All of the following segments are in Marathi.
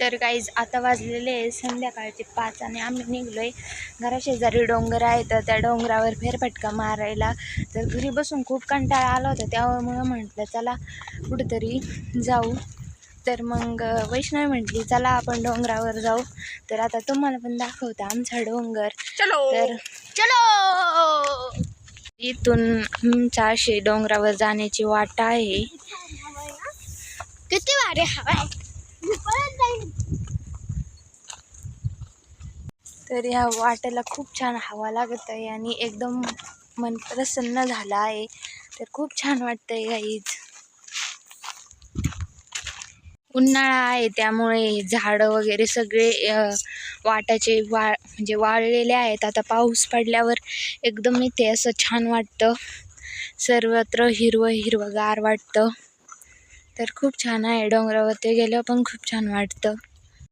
तर गाईज आता वाजलेले आहे संध्याकाळचे 5 आणि आम्ही निघलोय घराशेजारी डोंगर आहे तर त्या डोंगरावर फेरफटका मारायला. तर घरी बसून खूप कंटाळा आला होता त्यामुळे म्हटलं चला कुठेतरी जाऊ. तर मग वैष्णवी म्हटली चला आपण डोंगरावर जाऊ. तर आता तुम्हाला पण दाखवते आमचा डोंगर. तर चलो. इथून आमच्या अशी डोंगरावर जाण्याची वाट आहे. किती भारी हवा आहे. तर या वाटेला खूप छान हवा लागत आहे आणि एकदम मन प्रसन्न झालं आहे. तर खूप छान वाटतंय गाईज. उन्हाळा आहे त्यामुळे झाडं वगैरे सगळे वाटाचे म्हणजे वाळलेले आहेत. आता पाऊस पडल्यावर एकदम इथे असं छान वाटतं. सर्वत्र हिरवं हिरवंगार वाटतं. तर खूप छान आहे. डोंगरावरती गेल्यावर पण खूप छान वाटतं.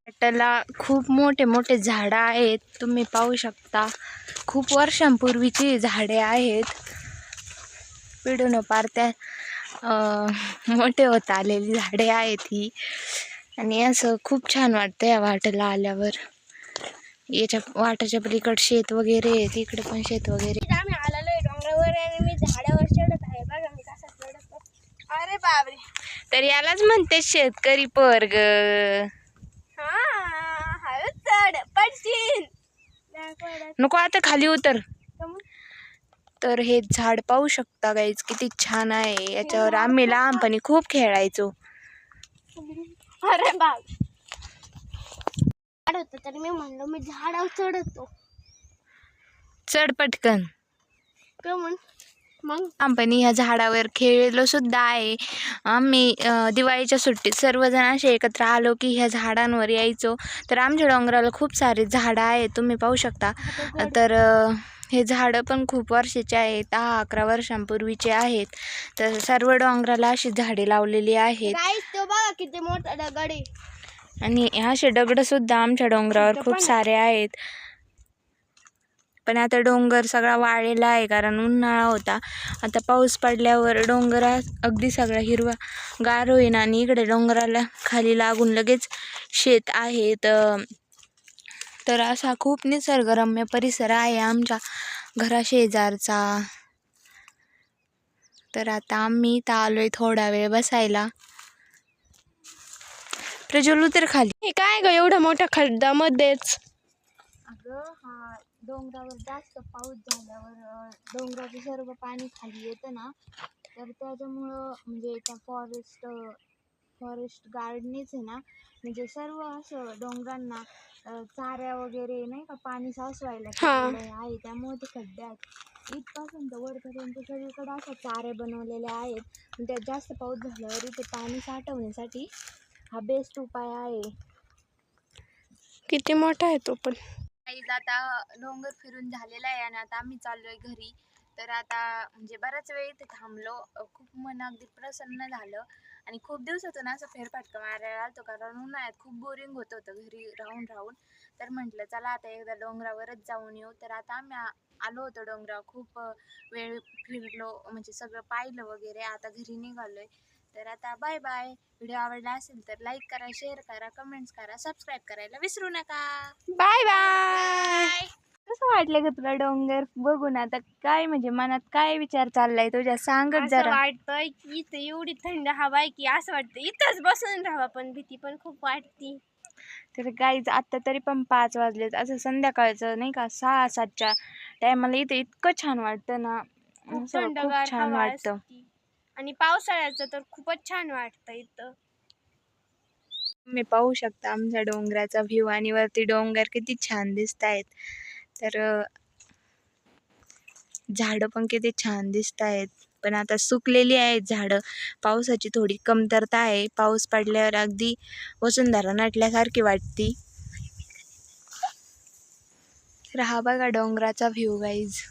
वाटेला खूप मोठे मोठे झाडं आहेत. तुम्ही पाहू शकता खूप वर्षांपूर्वीची झाडे आहेत. पिढून पार त्या मोठे होत आलेली झाडे आहेत ही. आणि असं खूप छान वाटतं या वाटेला आल्यावर. याच्या वाटेच्या पलीकडे शेत वगैरे आहे. तिकडे पण शेत वगैरे. आम्ही आलेलो आहे डोंगरावर आणि मी झाडावर चढत आहे. बघा मी कसा चढतो. अरे बापरे. तर यालाच म्हणते शेतकरी पोरग. चढ पडशील. नको आता खाली उतर. तर हे झाड पाहू शकता गाईज किती छान आहे. याच्यावर आम्ही लहानपणी खूप खेळायचो. अरे बाप. झाड होतं तर मी म्हणलो मी झाडावर चढतो. चढ पटकन. मग लहानपणी ह्या झाडावर खेळलो सुद्धा आहे आम्ही. दिवाळीच्या सुट्टीत सर्वजण असे एकत्र आलो की ह्या झाडांवर यायचो. तर आमच्या डोंगराला खूप सारे झाडं आहेत तुम्ही पाहू शकता. तर हे झाडं पण खूप वर्षाचे आहेत. 10-11 वर्षांपूर्वीचे आहेत. तर सर्व डोंगराला अशी झाडे लावलेली आहेत. तो बघा किती मोठा दगड आहे. आणि असे दगड सुद्धा आमच्या डोंगरावर खूप सारे आहेत. पण आता डोंगर सगळा वाळलेला आहे कारण उन्हाळा होता. आता पाऊस पडल्यावर डोंगर अगदी सगळा हिरवा गार होईन आणि इकडे डोंगराला खाली लागून लगेच शेत आहेत. तर असा खूप निसर्गरम्य परिसर आहे आमच्या घराशेजारचा. तर आता आम्ही इथं आलोय थोडा वेळ बसायला. प्रज्वल उतर खाली. हे काय ग एवढा मोठा खड्ड्यामध्येच. अगं हा डोंगरावर जास्त पाऊस झाल्यावर डोंगराचं सर्व पाणी खाली येतं ना. तर त्याच्यामुळं म्हणजे त्या फॉरेस्ट गार्डनीच आहे ना. म्हणजे सर्व असं डोंगरांना चाऱ्या वगैरे नाही का पाणी साचवायला आहे. त्यामुळे ते खड्डे आहेत. इथपासून तर वरपर्यंत सगळीकडे अशा चाऱ्या बनवलेल्या आहेत. त्यात जास्त पाऊस झाल्यावर इथे पाणी साठवण्यासाठी हा बेस्ट उपाय आहे. किती मोठा आहे तो पण. आता डोंगर फिरून झालेला आहे आणि आता आम्ही चाललोय घरी. तर आता म्हणजे बराच वेळ इथे थांबलो. खूप मन अगदी प्रसन्न झालं आणि खूप दिवसातून असं फेरफटका मारायला आलतो कारण उन्हाळ्यात खूप बोरिंग होत होतं घरी राहून राहून. तर म्हटलं चला आता एकदा डोंगरावरच जाऊन येऊ. तर आता आम्ही आलो होतो डोंगरावर. खूप वेळ फिरलो म्हणजे सगळं पाहिलं वगैरे. आता घरी निघालोय. तर आता बाय बाय. व्हिडिओ आवडला असेल तर लाईक करा, शेअर करा, कमेंट्स करा, सबस्क्राईब करायला विसरू नका. Bye bye. कसं वाटलं ग तुला डोंगर बघून? आता काय म्हणजे मनात काय विचार चाललाय तुझ्या? सांगत असं जरा. वाटतंय की इथं एवढी थंड हवा आहे की असं वाटतं इथंच बसून राहावं. पण भीती पण खूप वाटते. तर गाईज आता तरी पण 5 वाजलेत. असं संध्याकाळचं नाही का 6-7च्या टायमाला इथे इतकं छान वाटतं ना. खूप असं खूप थंडगार छान हवा वाटतं. असती. आणि पावसाळ्याचं तर खूपच छान वाटतं इथं. तुम्ही पाहू शकता आमच्या डोंगराचा व्ह्यू आणि वरती डोंगर किती छान दिसत आहेत. तर झाडं पण किती छान दिसत आहेत. पण आता सुकलेली आहेत झाडं. पावसाची थोडी कमतरता आहे. पाऊस पडल्यावर अगदी वसुंधरा नटल्यासारखी वाटती. तर हा बघा डोंगराचा व्ह्यू गाईज.